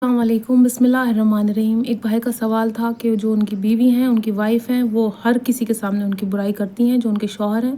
अस्सलामुअलैकुम बिस्मिल्लाहिर्रहमानिर्रहीम। एक भाई का सवाल था कि जो उनकी बीवी हैं, उनकी वाइफ़ हैं, वो हर किसी के सामने उनकी बुराई करती हैं। जो उनके शौहर हैं,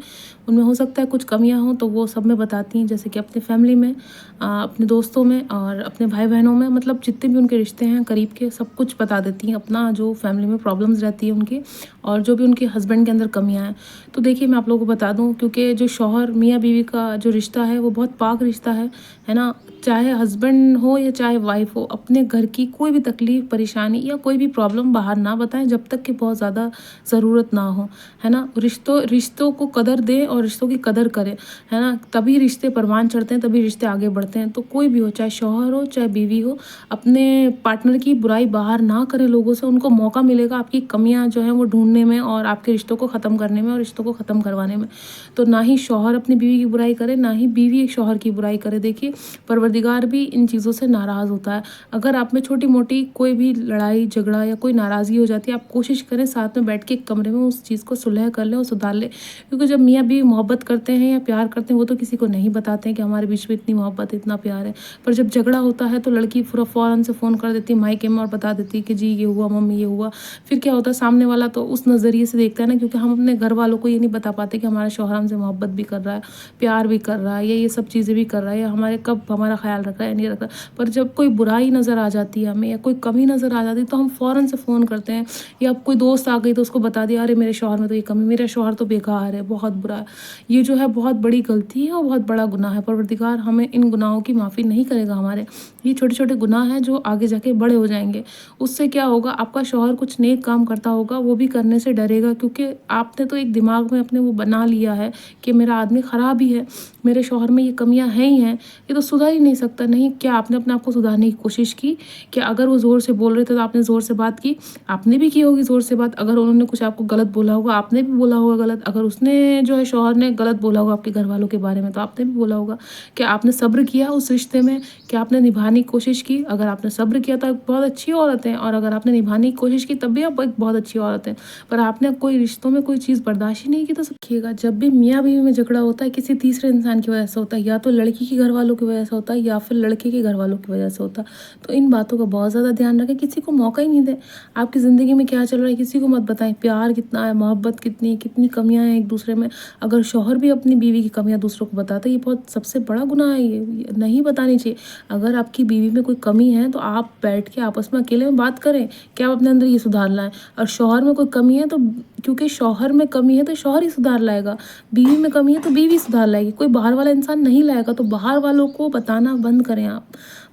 उनमें हो सकता है कुछ कमियां हों तो वो सब में बताती हैं, जैसे कि अपने फैमिली में, अपने दोस्तों में और अपने भाई बहनों में, मतलब जितने भी उनके रिश्ते हैं करीब के, सब कुछ बता देती हैं अपना जो फैमिली में प्रॉब्लम्स रहती है उनकी, और जो भी उनके हस्बैंड के अंदर कमियाँ हैं। तो देखिए, मैं आप लोगों को बता दूँ, क्योंकि जो शौहर मियाँ बीवी का जो रिश्ता है वो बहुत पाक रिश्ता है ना। चाहे हस्बैंड हो या चाहे वाइफ हो, अपने घर की कोई भी तकलीफ परेशानी या कोई भी प्रॉब्लम बाहर ना बताएं जब तक कि बहुत ज़्यादा ज़रूरत ना हो, है ना। रिश्तों रिश्तों को कदर दें और रिश्तों की कदर करें, है ना। तभी रिश्ते परवान चढ़ते हैं, तभी रिश्ते आगे बढ़ते हैं। तो कोई भी हो, चाहे शौहर हो चाहे बीवी हो, अपने पार्टनर की बुराई बाहर ना करें लोगों से। उनको मौका मिलेगा आपकी कमियां जो हैं वो ढूंढने में और आपके रिश्तों को ख़त्म करने में और रिश्तों को ख़त्म करवाने में। तो ना ही शौहर अपनी बीवी की बुराई करे, ना ही बीवी शौहर की बुराई करे। देखिए, परवरदिगार भी इन चीज़ों से नाराज़ होता है। अगर आप में छोटी मोटी कोई भी लड़ाई झगड़ा या कोई नाराज़गी हो जाती है, आप कोशिश करें साथ में बैठ के एक कमरे में उस चीज़ को सुलह कर लें और सुधार लें। क्योंकि जब मियाँ बीवी मोहब्बत करते हैं या प्यार करते हैं, वो तो किसी को नहीं बताते हैं कि हमारे बीच में इतनी मोहब्बत इतना प्यार है। पर जब झगड़ा होता है तो लड़की फ़ौरन से फ़ोन कर देती है मायके में और बता देती है कि जी ये हुआ, मम्मी ये हुआ। फिर क्या होता है, सामने वाला तो उस नज़रिए से देखता है ना, क्योंकि हम अपने घर वालों को ये नहीं बता पाते कि हमारा शौहर हमसे मोहब्बत भी कर रहा है, प्यार भी कर रहा है, या ये सब चीज़ें भी कर रहा है, या हमारे कब हमारा ख्याल रख रहा है, नहीं रख रहा। पर जब कोई बुराई नज़र आ जाती है हमें, या कोई कमी नज़र आ जाती है, तो हम फ़ौरन से फ़ोन करते हैं, या अब कोई दोस्त आ गई तो उसको बता दिया, अरे मेरे शौहर में तो ये कमी, मेरा शौहर तो बेकार है, बहुत बुरा है। ये जो है बहुत बड़ी गलती है और बहुत बड़ा गुनाह है। परवरदिगार हमें इन गुनाहों की माफ़ी नहीं करेगा हमारे। ये छोटे छोटे गुनाह हैं जो आगे जाके बड़े हो जाएंगे। उससे क्या होगा, आपका शौहर कुछ नेक काम करता होगा, वो भी करने से डरेगा, क्योंकि आपने तो एक दिमाग में अपने वो बना लिया है कि मेरा आदमी ख़राब ही है, मेरे शौहर में ये कमियां हैं ही हैं, ये तो सुधर ही नहीं सकता। नहीं, क्या आपने अपने आप को सुधारने की कोशिश की? क्या अगर वो ज़ोर से बोल रहे थे तो आपने ज़ोर से बात की? आपने भी की होगी ज़ोर से बात। अगर उन्होंने कुछ आपको गलत बोला होगा, आपने भी बोला होगा गलत। अगर उसने जो है शौहर ने गलत बोला होगा आपके घर वालों के बारे में, तो आपने भी बोला होगा। क्या आपने सब्र किया उस रिश्ते में? क्या आपने निभाने की कोशिश की? अगर आपने सब्र किया तो आप बहुत अच्छी औरत हैं, और अगर आपने निभाने की कोशिश की तब भी आप एक बहुत अच्छी औरत हैं। पर आपने कोई रिश्तों में कोई चीज़ बर्दाश्त ही नहीं की। तो सीखिएगा, जब भी मियाँ बीवी में झगड़ा होता है, किसी तीसरे इंसान की वजह से होता है, या तो लड़की के घर वालों की वजह से होता है या फिर लड़के के घर वालों की वजह से होता है। तो इन बातों का बहुत ज़्यादा ध्यान रखें, किसी को मौका ही नहीं दें। आपकी ज़िंदगी में क्या चल रहा है किसी को मत बताएं। प्यार कितना है, मोहब्बत कितनी है, कितनी कमियां हैं एक दूसरे में। अगर शौहर भी अपनी बीवी की कमियां दूसरों को बताते, ये बहुत सबसे बड़ा गुनाह है, ये नहीं बतानी चाहिए। अगर आपकी बीवी में कोई कमी है तो आप बैठ के आपस में अकेले में बात करें कि आप अपने अंदर ये सुधार लाएं। और शौहर में कोई कमी है तो, क्योंकि शौहर में कमी है तो शौहर ही सुधार लाएगा, बीवी में कमी है तो बीवी सुधार लाएगी, कोई बाहर वाला इंसान नहीं लाएगा। तो बाहर वालों को बताना बंद करें आप।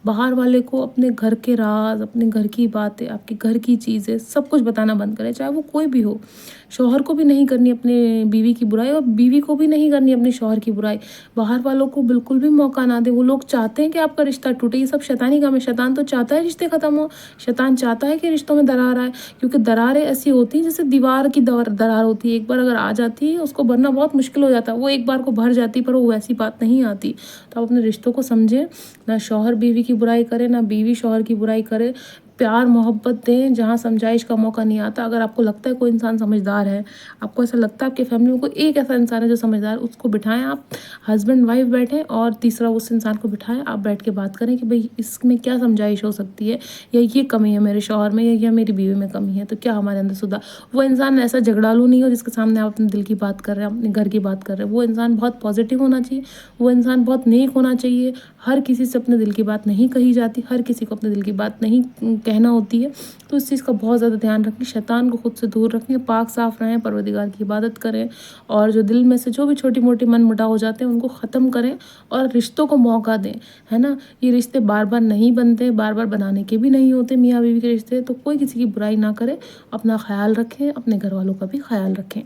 बाहर वाले को अपने घर के राज, अपने घर की बातें, आपके घर की चीज़ें सब कुछ बताना बंद करें, चाहे वो कोई भी हो। शौहर को भी नहीं करनी अपने बीवी की बुराई, और बीवी को भी नहीं करनी अपने शौहर की बुराई। बाहर वालों को बिल्कुल भी मौका ना दें। वो लोग चाहते हैं कि आपका रिश्ता टूटे, ये सब शैतानी काम है। शैतान तो चाहता है रिश्ते ख़त्म हो, शैतान चाहता है कि रिश्तों में दरार आए, क्योंकि दरारें ऐसी होती हैं जैसे दीवार की दरार होती है। एक बार अगर आ जाती है उसको भरना बहुत मुश्किल हो जाता है। वो एक बार को भर जाती है, पर वो वैसी बात नहीं आती। तो आप अपने रिश्तों को समझें, ना शौहर बीवी की बुराई करे, ना बीवी शौहर की बुराई करे। प्यार मोहब्बत दें जहाँ समझाइश का मौका नहीं आता। अगर आपको लगता है कोई इंसान समझदार है, आपको ऐसा लगता है आपके फैमिली में कोई एक ऐसा इंसान है जो समझदार है, उसको बिठाएं। आप हस्बैंड वाइफ बैठें और तीसरा उस इंसान को बिठाएं, आप बैठ के बात करें कि भाई इसमें क्या समझाइश हो सकती है, या ये कमी है मेरे शौहर में, या मेरी बीवी में कमी है, तो क्या हमारे अंदर सुधार। वो इंसान ऐसा झगड़ालू नहीं हो जिसके सामने आप अपने दिल की बात कर रहे हैं, अपने घर की बात कर रहे हैं। वो इंसान बहुत पॉजिटिव होना चाहिए, वो इंसान बहुत नेक होना चाहिए। हर किसी से अपने दिल की बात नहीं कही जाती, हर किसी को अपने दिल की बात नहीं कहना होती है। तो इस चीज़ का बहुत ज़्यादा ध्यान रखें, शैतान को खुद से दूर रखें, पाक साफ रहें, परवरदिगार की इबादत करें, और जो दिल में से जो भी छोटी मोटी मन मुटाव हो जाते हैं उनको ख़त्म करें और रिश्तों को मौका दें, है ना। ये रिश्ते बार बार नहीं बनते, बार बार बनाने के भी नहीं होते मियाँ बीवी के रिश्ते। तो कोई किसी की बुराई ना करे, अपना ख्याल रखें, अपने घर वालों का भी ख्याल रखें।